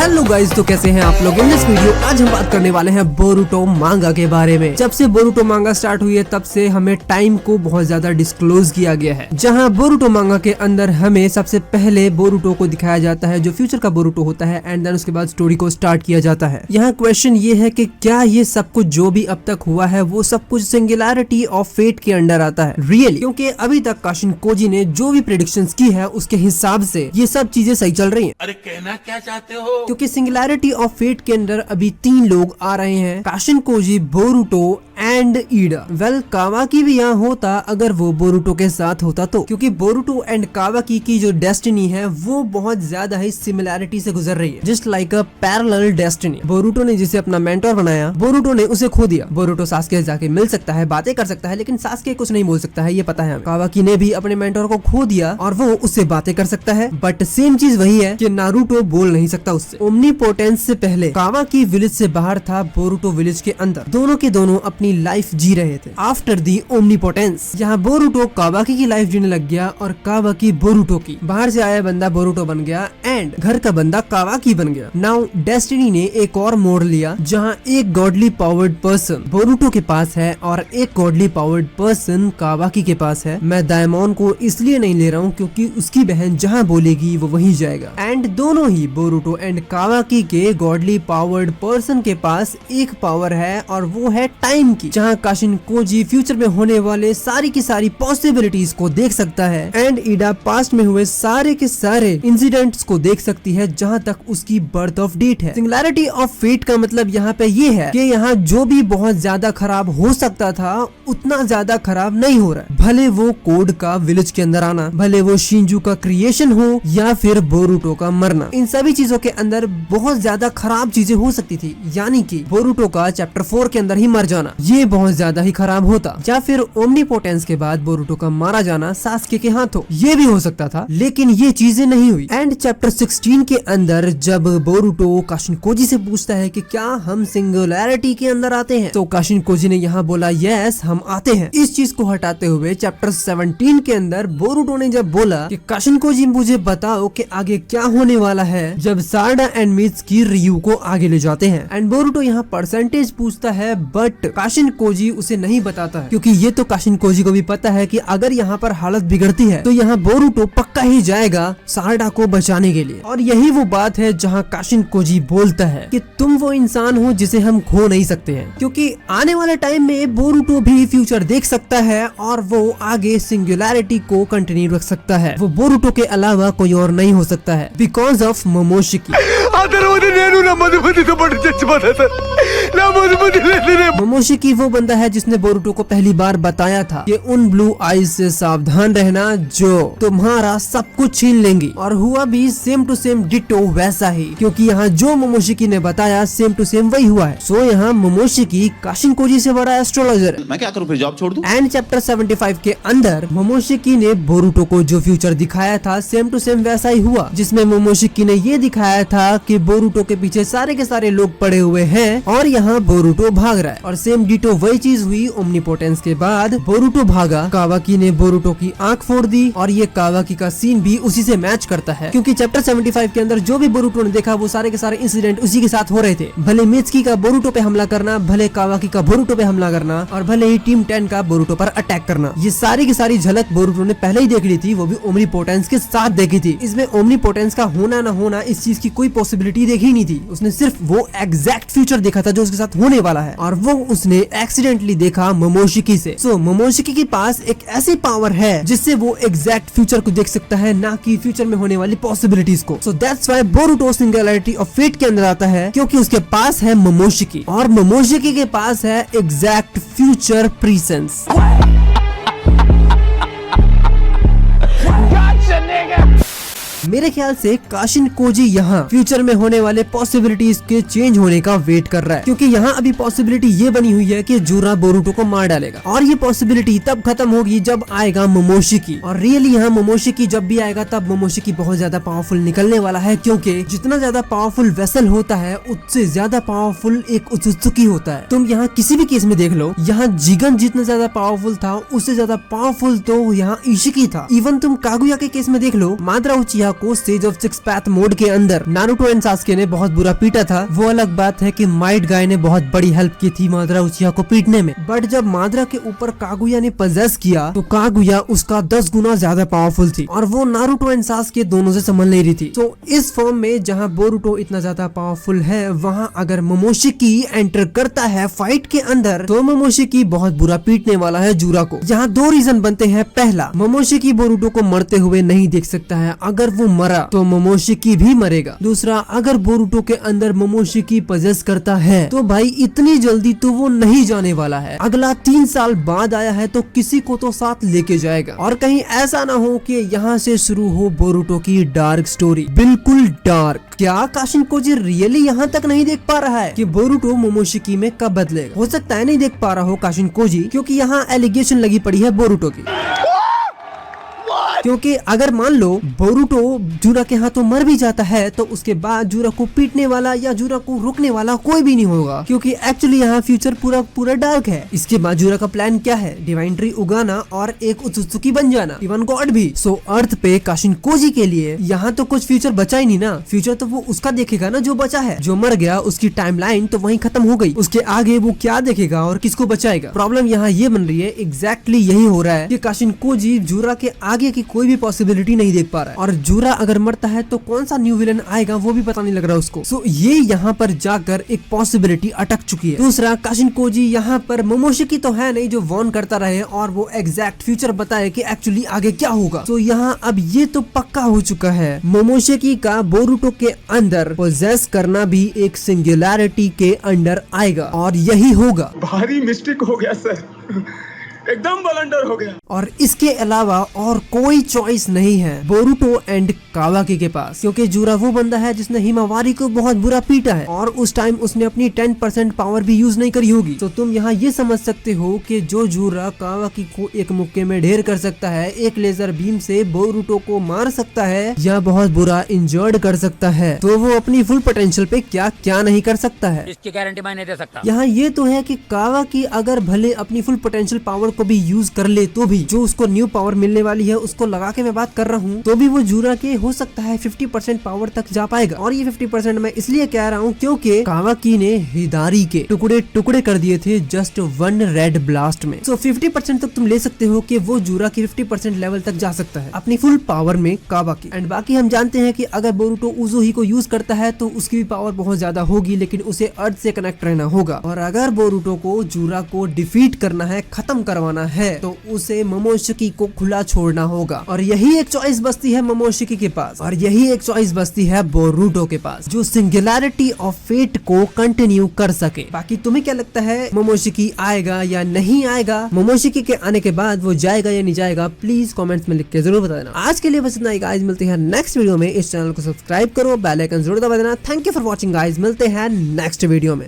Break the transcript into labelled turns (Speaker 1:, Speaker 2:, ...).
Speaker 1: Hello guys, तो कैसे हैं आप लोग। इन दिस वीडियो आज हम बात करने वाले हैं बोरुटो मांगा के बारे में। जब से बोरुटो मांगा स्टार्ट हुई है तब से हमें टाइम को बहुत ज्यादा डिस्क्लोज किया गया है, जहां बोरुटो मांगा के अंदर हमें सबसे पहले बोरुटो को दिखाया जाता है जो फ्यूचर का बोरुटो होता है, एंड देन उसके बाद स्टोरी को स्टार्ट किया जाता है। यहाँ क्वेश्चन ये है कि क्या ये सब कुछ जो भी अब तक हुआ है वो सब कुछ सिंगुलैरिटी ऑफ फेट के अंडर आता है रियली, क्योंकि अभी तक काशिन कोजी ने जो भी प्रेडिक्शंस की है उसके हिसाब से ये सब चीजें सही चल रही हैं।
Speaker 2: अरे कहना क्या चाहते हो?
Speaker 1: क्योंकि सिंगुलैरिटी ऑफ फेट के अंदर अभी 3 लोग आ रहे हैं, Kashin Koji, Boruto and Eida. Well Kawaki भी यहाँ होता अगर वो बोरुटो के साथ होता तो, क्योंकि बोरुटो एंड कावाकी की जो डेस्टिनी है वो बहुत ज्यादा ही सिमिलैरिटी से गुजर रही है, just like a parallel destiny. Boruto ने जिसे अपना मेंटोर बनाया, बोरुटो ने उसे खो दिया। बोरुटो सास्के से जाके मिल सकता है, बातें कर सकता है, लेकिन सास्के कुछ नहीं बोल सकता है, ये पता है। कावाकी ने भी अपने मेंटोर को खो दिया और वो उससे बातें कर सकता है, बट सेम चीज वही है कि नारुतो बोल नहीं सकता उससे। ओमनीपोटेंस से पहले कावाकी विलेज से बाहर था, बोरुटो विलेज के अंदर। दोनों के दोनों अपनी लाइफ जी रहे थे आफ्टर दी ओमनीपोटेंस। यहाँ बोरुटो कावाकी की लाइफ जीने लग गया और कावाकी बोरुटो की। बाहर से आया बंदा बोरुटो बन गया एंड घर का बंदा कावाकी बन गया। नाउ डेस्टिनी ने एक और मोड़ लिया, जहाँ एक गॉडली पावर्ड पर्सन बोरुटो के पास है और एक गॉडली पावर्ड पर्सन कावाकी के पास है। मैं दायमोन को इसलिए नहीं ले रहा हूँ क्योंकि उसकी बहन जहाँ बोलेगी वो वहीं जाएगा, एंड दोनों ही बोरुटो एंड कावाकी के गॉडली पावर्ड पर्सन के पास एक पावर है और वो है टाइम की, जहाँ काशिन कोजी फ्यूचर में होने वाले सारी की सारी पॉसिबिलिटीज को देख सकता है, एंड ईडा पास्ट में हुए सारे के सारे इंसिडेंट्स को देख सकती है जहाँ तक उसकी बर्थ ऑफ डेट है। सिंगुलैरिटी ऑफ फेट का मतलब यहाँ पे ये है कि यहाँ जो भी बहुत ज्यादा खराब हो सकता था उतना ज्यादा खराब नहीं हो रहा है। भले वो कोड का विलेज के अंदर आना, भले वो शिंजू का क्रिएशन हो या फिर बोरुटो का मरना, इन सभी चीजों के अंदर बहुत ज्यादा खराब चीजें हो सकती थी। यानी कि बोरुटो का चैप्टर 4 के अंदर ही मर जाना ये बहुत ज्यादा ही खराब होता, या फिर ओमनीपोटेंस के बाद बोरुटो का मारा जाना सास्के के हाथों, ये भी हो सकता था, लेकिन ये चीजें नहीं हुई। एंड चैप्टर 16 के अंदर जब बोरुटो काशिन कोजी से पूछता है कि क्या हम सिंगुलैरिटी के अंदर आते हैं, तो काशिन कोजी ने यहाँ बोला यस हम आते हैं। इस चीज को हटाते हुए चैप्टर 17 के अंदर बोरुटो ने जब बोला कि काशिन कोजी मुझे बताओ कि आगे क्या होने वाला है, जब सारडा एंड मित्सुकी रियू को आगे ले जाते हैं, एंड बोरुटो यहाँ परसेंटेज पूछता है, बट काशिन कोजी उसे नहीं बताता है, क्योंकि ये तो काशिन कोजी को भी पता है कि अगर यहाँ पर हालत बिगड़ती है तो यहाँ बोरुटो पक्का ही जाएगा सारडा को बचाने के लिए। और यही वो बात है जहाँ काशिन कोजी बोलता है कि तुम वो इंसान हो जिसे हम खो नहीं सकते हैं, क्योंकि आने वाले टाइम में बोरुटो भी फ्यूचर देख सकता है और वो आगे सिंगुलैरिटी को कंटिन्यू रख सकता है। वो बोरुटो के अलावा कोई और नहीं हो सकता है, बिकॉज ऑफ मोमोशिकी। मोमोशिकी वो बंदा है जिसने बोरुटो को पहली बार बताया था कि उन ब्लू आईज से सावधान रहना जो तुम्हारा सब कुछ छीन लेंगी, और हुआ भी सेम टू सेम डिटो वैसा ही, क्योंकि यहाँ जो मोमोशिकी ने बताया सेम टू सेम वही हुआ है। सो यहाँ मोमोशिकी काशिन कोजी से बड़ा एस्ट्रोलॉजर है।
Speaker 2: मैं क्या करूं फिर, जॉब छोड़ दूं?
Speaker 1: एंड चैप्टर 75 के अंदर मोमोशिकी ने बोरुटो को जो फ्यूचर दिखाया था सेम टू सेम वैसा ही हुआ, जिसमें मोमोशिकी ने ये दिखाया था कि बोरुटो के पीछे सारे के सारे लोग पड़े हुए हैं और यहाँ बोरुटो भाग रहा है, और सेम डिटो वही चीज हुई। ओमनीपोटेंस के बाद बोरुटो भागा, कावाकी ने बोरुटो की आंख फोड़ दी, और ये कावाकी का सीन भी उसी से मैच करता है, क्योंकि चैप्टर 75 के अंदर जो भी बोरुटो ने देखा वो सारे के सारे इंसिडेंट उसी के साथ हो रहे थे। भले मित्सुकी का बोरुटो पे हमला करना, भले कावाकी का बोरुटो पे हमला करना, और भले ही टीम 10 का बोरुटो पर अटैक करना, ये सारी की सारी झलक बोरुटो ने पहले ही देख ली थी, वो भी ओमनीपोटेंस के साथ देखी थी। इसमें ओमनीपोटेंस का होना ना होना इस चीज की कोई पॉसिबिलिटी देखी नहीं थी, उसने सिर्फ वो एग्जैक्ट फ्यूचर देखा था जो उसके साथ होने वाला है, और वो उसने एक्सीडेंटली देखा मोमोशिकी से। सो मोमोशिकी के पास एक ऐसी पावर है जिससे वो एग्जैक्ट फ्यूचर को देख सकता है, ना कि फ्यूचर में होने वाली पॉसिबिलिटीज को। So that's why Boruto singularity of fate के अंदर आता है, क्योंकि उसके पास है मोमोशिकी, और मोमोशिकी के पास है एग्जैक्ट फ्यूचर प्रीसेंस। मेरे ख्याल से काशिन कोजी यहाँ फ्यूचर में होने वाले पॉसिबिलिटीज के चेंज होने का वेट कर रहा है, क्योंकि यहाँ अभी पॉसिबिलिटी ये बनी हुई है कि जूरा बोरुटो को मार डालेगा, और ये पॉसिबिलिटी तब खत्म होगी जब आएगा मोमोशिकी। और रियली यहाँ मोमोशिकी जब भी आएगा तब मोमोशिकी बहुत ज्यादा पावरफुल निकलने वाला है, क्योंकि जितना ज्यादा पावरफुल वेसल होता है उससे ज्यादा पावरफुल एक उत्सुकी होता है। तुम यहाँ किसी भी केस में देख लो, यहाँ जिगन जितना ज्यादा पावरफुल था उससे ज्यादा पावरफुल तो यहाँ इशिकी था। इवन तुम कागुया के केस में देख लो, माद्रा उचिया को sage of six path mode के अंदर नारुतो एंड सास्के ने बहुत बुरा पीटा था, वो अलग बात है कि माइट गाय ने बहुत बड़ी हेल्प की थी मादरा उचिहा को पीटने में। बट जब मादरा के ऊपर कागुया ने पजेस किया तो कागुया उसका 10 गुना ज्यादा पावरफुल थी और वो नारुतो एंड सास्के दोनों से संभल नहीं रही थी। तो इस फॉर्म में जहाँ बोरुटो इतना ज्यादा पावरफुल है, वहाँ अगर मोमोशिकी एंटर करता है फाइट के अंदर तो मोमोशिकी बहुत बुरा पीटने वाला है जूरा को। यहाँ दो रीजन बनते हैं। पहला, मोमोशिकी बोरुटो को मरते हुए नहीं देख सकता है, अगर वो मरा तो मोमोशिकी भी मरेगा। दूसरा, अगर बोरुटो के अंदर मोमोशिकी पजेस करता है तो भाई इतनी जल्दी तो वो नहीं जाने वाला है, अगला 3 साल बाद आया है तो किसी को तो साथ लेके जाएगा। और कहीं ऐसा ना हो कि यहाँ से शुरू हो बोरुटो की डार्क स्टोरी, बिल्कुल डार्क। क्या काशिन कोजी रियली यहाँ तक नहीं देख पा रहा है कि बोरुटो मोमोशिकी में कब बदलेगा? हो सकता है नहीं देख पा रहा हो काशिन कोजी, क्योंकि यहाँ एलिगेशन लगी पड़ी है बोरुटो की। क्योंकि अगर मान लो बोरुटो जूरा के हाथों मर भी जाता है तो उसके बाद जूरा को पीटने वाला या जूरा को रोकने वाला कोई भी नहीं होगा, क्योंकि एक्चुअली यहाँ फ्यूचर पूरा डार्क है। इसके बाद जूरा का प्लान क्या है? डिवाइन ट्री उगाना और एक उत्सुकी बन जाना, इवन गॉड भी। सो अर्थ पे काशिन कोजी के लिए यहाँ तो कुछ फ्यूचर बचा ही नहीं ना। फ्यूचर तो वो उसका देखेगा ना जो बचा है। जो मर गया उसकी टाइमलाइन तो वहीं खत्म हो गई, उसके आगे वो क्या देखेगा और किसको बचाएगा? प्रॉब्लम यहाँ ये बन रही है, एग्जैक्टली यही हो रहा है कि काशिन कोजी जूरा के आगे की कोई भी पॉसिबिलिटी नहीं देख पा रहा है। और जूरा अगर मरता है तो कौन सा न्यू विलन आएगा वो भी पता नहीं लग रहा उसको। सो ये यहाँ पर जाकर एक पॉसिबिलिटी अटक चुकी है। दूसरा, काशिन कोजी यहाँ पर मोमोशिकी तो है नहीं जो वॉर्न करता रहे और वो एग्जैक्ट फ्यूचर बताए कि एक्चुअली आगे क्या होगा। तो यहाँ अब ये तो पक्का हो चुका है, मोमोशिकी का बोरुटो के अंदर पोजेस करना भी एक सिंगुलैरिटी के अंडर आएगा और यही होगा।
Speaker 3: भारी मिस्टेक हो गया सर, एकदम ब्लंडर हो गया।
Speaker 1: और इसके अलावा और कोई चॉइस नहीं है बोरुटो एंड कावाकी के पास, क्योंकि जूरा वो बंदा है जिसने हिमावारी को बहुत बुरा पीटा है और उस टाइम उसने अपनी 10% पावर भी यूज नहीं करी होगी। तो तुम यहाँ ये समझ सकते हो कि जो जूरा कावाकी को एक मुक्के में ढेर कर सकता है, एक लेजर बीम से बोरुटो को मार सकता है या बहुत बुरा इंजर्ड कर सकता है, तो वो अपनी फुल पोटेंशियल पे क्या क्या नहीं कर सकता है,
Speaker 4: इसकी गारंटी मैं नहीं दे सकता।
Speaker 1: यहाँ ये तो है कि कावाकी अगर भले अपनी फुल पोटेंशियल पावर को भी यूज कर ले तो भी जो उसको न्यू पावर मिलने वाली है उसको लगा के मैं बात कर रहा हूँ, तो भी वो जूरा के हो सकता है 50% पावर तक जा पाएगा। और ये 50% मैं इसलिए कह रहा हूँ क्योंकि कावाकी ने हिदारी के टुकड़े टुकड़े कर दिए थे जस्ट 1 रेड ब्लास्ट में। सो 50% तक तुम ले सकते हो कि वो जूरा की 50% लेवल तक जा सकता है अपनी फुल पावर में कावाकी। एंड बाकी हम जानते हैं कि अगर बोरुटो उज़ुही को यूज करता है तो उसकी भी पावर बहुत ज्यादा होगी, लेकिन उसे अर्थ से कनेक्ट रहना होगा। और अगर बोरुटो को जूरा को डिफीट करना है, खत्म करवाना है, तो उसे मोमोशिकी को खुला छोड़ना होगा। और यही एक चॉइस बचती है मोमोशिकी के पास, और यही एक चॉइस बचती है बोरुटो के पास, जो सिंगुलैरिटी ऑफ फेट को कंटिन्यू कर सके। बाकी तुम्हें क्या लगता है, मोमोशिकी आएगा या नहीं आएगा? मोमोशिकी के आने के बाद वो जाएगा या नहीं जाएगा? प्लीज कमेंट्स में लिख के जरूर बता देना। आज के लिए बस इतना ही गाइस, मिलते हैं नेक्स्ट वीडियो में। इस चैनल को सब्सक्राइब करो, बेल आइकन जरूर दबा देना। Thank you for watching guys, मिलते हैं नेक्स्ट वीडियो में।